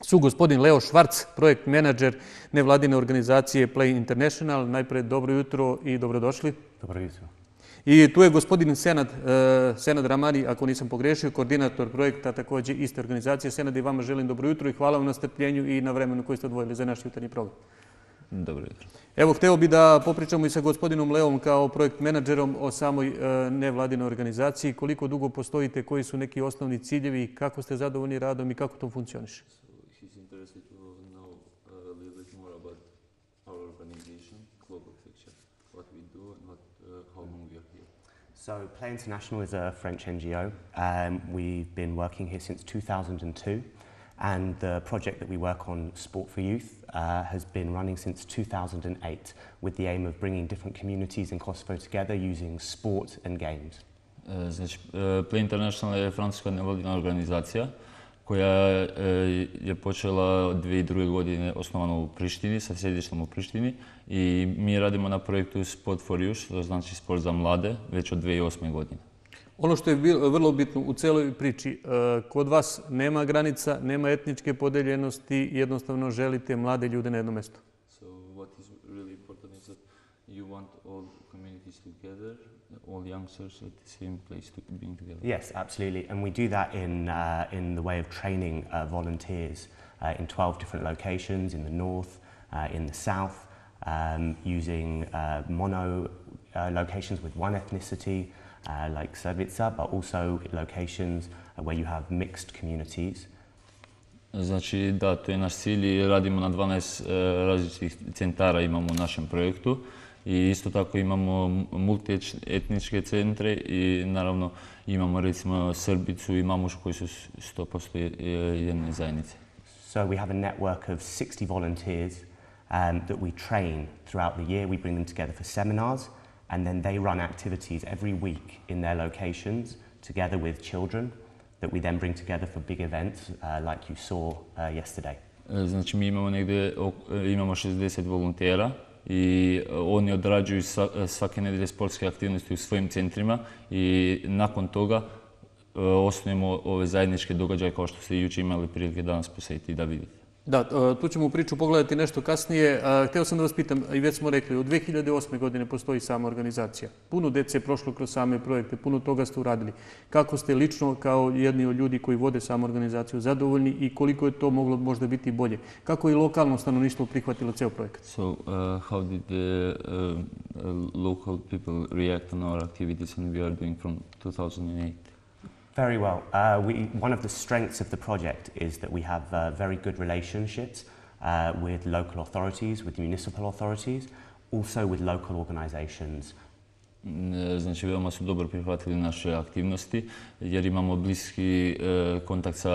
su gospodin Leo Švarc, projekt menadžer nevladine organizacije Play International. Najpre dobro jutro i dobrodošli. Dobro jutro. I tu je gospodin Senad Ramani, ako nisam pogrešio, koordinator projekta također iste organizacije. Senad, i vama želim dobro jutro i hvala vam na strpljenju i na vremenu koji ste odvojili za naš jutarnji program. Dobro jutro. Evo, hteo bi da popričamo i sa gospodinom Leom kao projekt menadžerom o samoj nevladinoj organizaciji. Koliko dugo postojite, koji su neki osnovni ciljevi, kako ste zadovoljni radom i kako to funkcioniše? He's interested to know a little bit more about our organization, global picture, what we do and how long we are here. So Play International is a French NGO. We've been working here since 2002. And the project that we work on, Sport for Youth, has been running since 2008 with the aim of bringing different communities in Kosovo together using sport and games. Znači, Play International je francuska nevladina organizacija koja je počela 2002. godine osnovana u Prištini, sa sjedištem u Prištini, i mi radimo na projektu Sport for Youth, to znači sport za mlade, već od 2008. godine. Ono što je vrlo bitno u celoj priči, kod vas nema granica, nema etničke podeljenosti, jednostavno želite mlade ljude na jedno mesto. So what is really important is that you want all communities together, all youngsters at the same place to being together. Yes, absolutely. And we do that in the way of training volunteers in 12 different locations in the north, in the south, using mono locations with one ethnicity, like Srbica, but also locations where you have mixed communities. Znači, da, to je naš cilj i radimo na 12 različitih centara imamo u našem projektu i isto tako imamo multietničke centre i naravno imamo recimo Srbicu i Mamušu koji su 100% jedne zajednice. So we have a network of 60 volunteers that we train throughout the year. We bring them together for seminars, and then they run activities every week in their locations together with children that we then bring together for big events like you saw yesterday. Znači mi imamo 60 volontera i oni odrađuju svake nedelje sportske aktivnosti u svojim centrima i nakon toga osnujemo ove zajedničke događaje kao što ste jučer imali prilike danas posjetiti da vidite. Da, tu ćemo u priču pogledati nešto kasnije. Hteo sam da vas pitam, i već smo rekli, od 2008. godine postoji sama organizacija. Puno dece je prošlo kroz same projekte, puno toga ste uradili. Kako ste lično, kao jedni od ljudi koji vode samu organizaciju, zadovoljni i koliko je to moglo možda biti bolje? Kako je lokalno stanovništvo prihvatilo ceo projekat? So, how did the local people react on our activities and we are doing from 2008? Very well. One of the strengths of the project is that we have very good relationships with local authorities, with municipal authorities, also with local organizations. Znači, veoma su dobro prihvatili naše aktivnosti jer imamo bliski kontakt sa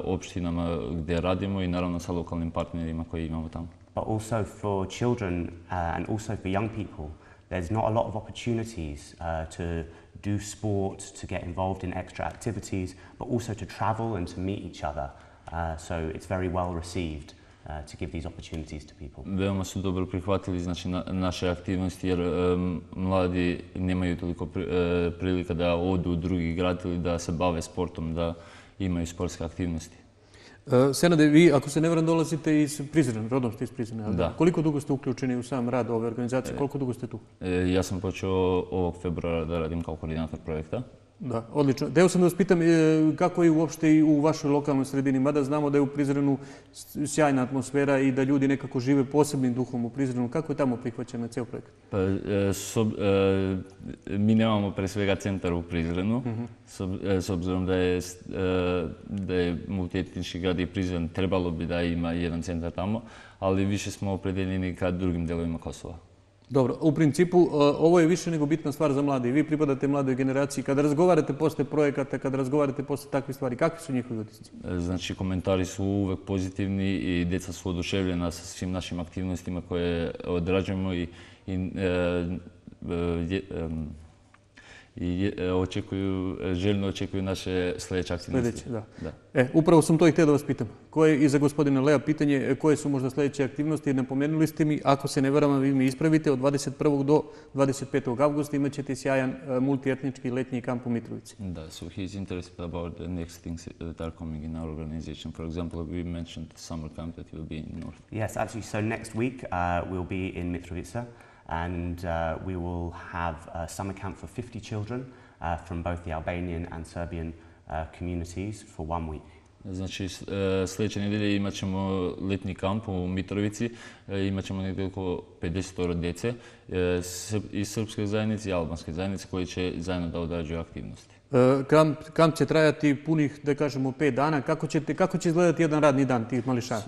opštinama gdje radimo i naravno sa lokalnim partnerima koji imamo tamo. But also for children and also for young people, there's not a lot of opportunities to do sport, to get involved in extra activities, but also to travel and to meet each other. So it's very well received to give these opportunities to people. Veoma su dobro prihvatili znači, naše aktivnosti jer mladi nemaju toliko prilika da odu u drugi grad ili da se bave sportom, da imaju sportske aktivnosti. Senade, vi, ako se ne varam, dolazite iz Prizrena, rodom ste iz Prizrena. Da. Koliko dugo ste uključeni u sam rad ove organizacije? Koliko dugo ste tu? Ja sam počeo ovog februara da radim kao koordinator projekta. Da, odlično. Hteo sam da vas pitam kako je uopšte i u vašoj lokalnoj sredini, mada znamo da je u Prizrenu sjajna atmosfera i da ljudi nekako žive posebnim duhom u Prizrenu. Kako je tamo prihvaćen ceo projekt? Pa, mi nemamo pre svega centar u Prizrenu, s obzirom da je multietnički grad i Prizren, trebalo bi da ima jedan centar tamo, ali više smo opredeljeni ka drugim delovima Kosova. Dobro, u principu ovo je više nego bitna stvar za mlade. Vi pripadate mladoj generaciji. Kada razgovarate posle projekata, kada razgovarate posle takvih stvari, kakvi su njihovi utisci? Znači, komentari su uvek pozitivni i deca su oduševljena sa svim našim aktivnostima koje odrađujemo i željno očekuju naše sljedeće aktivnosti. Sljedeće, da. Upravo sam to i htio da vas pitam. Koje i za gospodina Lea pitanje, koje su možda sljedeće aktivnosti? Napomenuli ste mi, ako se ne varam, vi mi ispravite, od 21. do 25. avgusta imat ćete sjajan multietnički letnji kamp u Mitrovici. Da, so he's interested about the next things that are coming in our organization. For example, we mentioned summer camp that will be in North. Yes, absolutely. So next week we'll be in Mitrovica, and we will have a summer camp for 50 children from both the Albanian and Serbian communities for 1 week. Znači, sljedeće nedjelje imat ćemo letni kamp u Mitrovici, imat ćemo negdje oko 50 djece iz srpske zajednice i albanske zajednice koji će zajedno da odrađuju aktivnosti. Kamp će trajati punih, da kažemo, 5 dana. Kako će izgledati jedan radni dan tih mališana?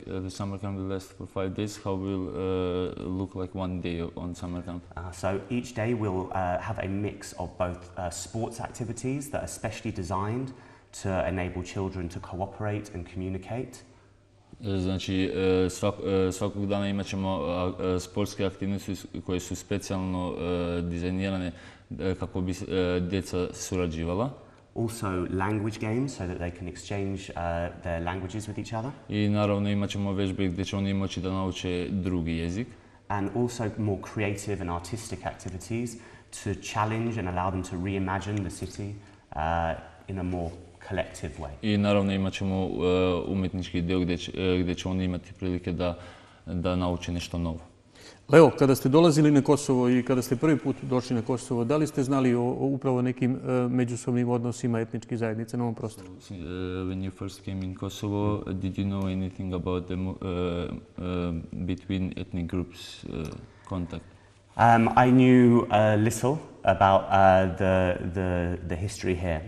The summer camp will last for 5 days. How will look like one day on summer camp? So each day we'll have a mix of both sports activities that are specially designed to enable children to cooperate and communicate. Znači, svakog dana imat ćemo sportske aktivnosti koje su specijalno dizajnirane kako bi djeca surađivala. Also language games so that they can exchange their languages with each other. I naravno imat ćemo vježbe gdje će oni moći da nauče drugi jezik. And also more creative and artistic activities to challenge and allow them to reimagine the city in a more collective way. I naravno imat ćemo umjetnički dio gdje će oni imati prilike da nauče nešto novo. Leo, kada ste dolazili na Kosovo i kada ste prvi put došli na Kosovo, da li ste znali o upravo nekim međusobnim odnosima etničkih zajednica na ovom prostoru? When you first came in Kosovo, did you know anything about the between ethnic groups contact? I knew a little about the history here,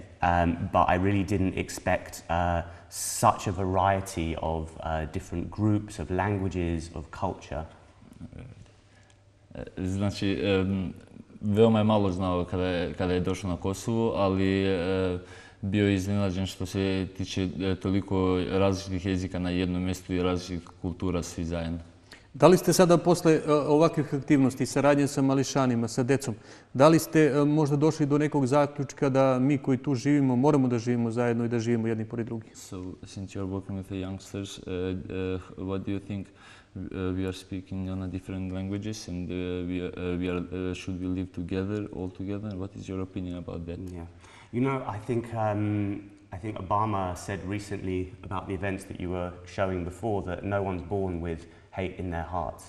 but I really didn't expect such a variety of different groups, of languages, of culture. Znači, veoma je malo znao kada je došao na Kosovo, ali bio je iznenađen što se tiče toliko različitih jezika na jednom mjestu i različitih kultura svi zajedno. Da li ste sada posle ovakvih aktivnosti, saradnje sa mališanima, sa decom, da li ste možda došli do nekog zaključka da mi koji tu živimo moramo da živimo zajedno i da živimo jedni pored drugih? So, since you are working with the youngsters, what do you think? We are speaking on different languages, and should we live together, all together? What is your opinion about that? Yeah, you know, I think Obama said recently about the events that you were showing before that no one's born with hate in their hearts.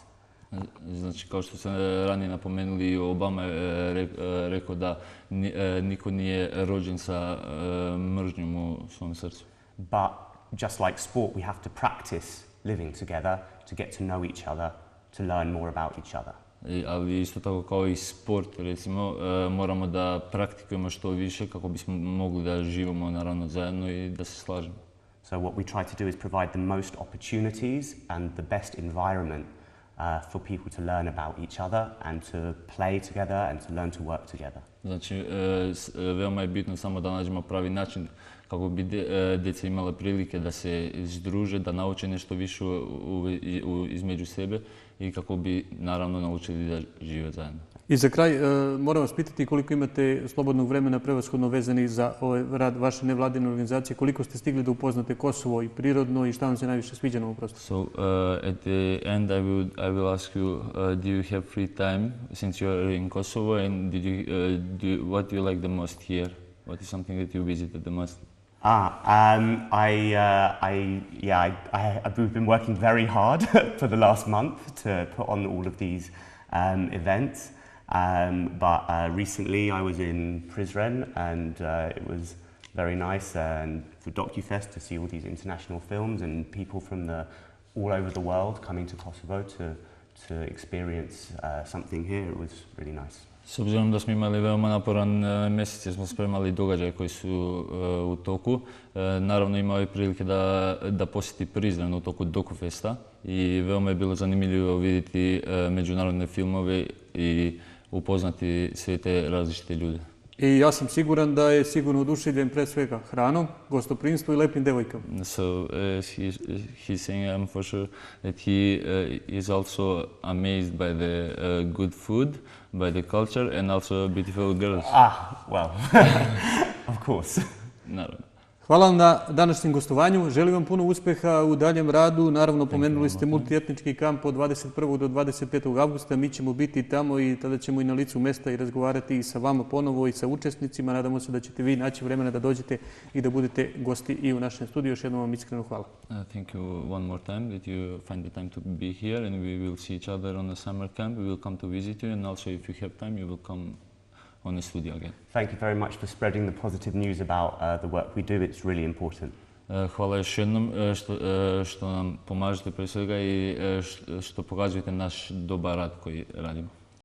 Znači, kao što ste ranije napomenuli, Obama je rekao da niko nije rođen sa mržnjom u svom srcu. But just like sport, we have to practice living together to get to know each other, to learn more about each other. Ali isto tako kao i sport, recimo, moramo da praktikujemo što više kako bismo mogli da živimo naravno zajedno i da se slažemo. So what we try to do is provide the most opportunities and the best environment for people to learn about each other and to play together and to learn to work together. Znači, veoma je bitno samo da nađemo pravi način kako bi djeca imala prilike da se združe, da nauče nešto više između sebe i kako bi naravno naučili da žive zajedno. I za kraj moram vas pitati koliko imate slobodnog vremena prevashodno vezani za ovaj rad vaše nevladine organizacije, koliko ste stigli da upoznate Kosovo i prirodno i šta vam se najviše sviđa na ovom prostoru? So at the end I will ask you, do you have free time since you are in Kosovo, and what do you like the most here? What is something that you visited the most? We've been working very hard for the last month to put on all of these events. But recently I was in Prizren, and it was very nice and for DocuFest to see all these international films and people from all over the world coming to Kosovo to experience something here. It was really nice. S obzirom da smo imali veoma naporan mjesec jer smo spremali događaje koji su u toku, naravno imao je prilike da posjeti Prizren u toku DocuFesta i veoma je bilo zanimljivo vidjeti međunarodne filmove i upoznati sve te različite ljude. I ja sam siguran da je sigurno oduševljen pre svega hranom, gostoprimstvom i lepim devojkama. So he's saying, I'm for sure that he is also amazed by the good food, by the culture, and also beautiful girls. Well, of course. Naravno. Hvala vam na današnjem gostovanju. Želim vam puno uspeha u daljem radu. Naravno, pomenuli ste multietnički kamp od 21. do 25. avgusta. Mi ćemo biti tamo i tada ćemo i na licu mesta i razgovarati i sa vama ponovo i sa učesnicima. Nadamo se da ćete vi naći vremena da dođete i da budete gosti i u našem studiju. Još jednom vam iskreno hvala. Thank you one more time that you find the time to be here, and we will see each other on the summer camp. We will come to visit you, and also if you have time, you will come on the studio again. Thank you very much for spreading the positive news about the work we do. It's really important. Hvala još jednom što nam pomažete pre svega i što pokazujete naš dobar rad koji radimo.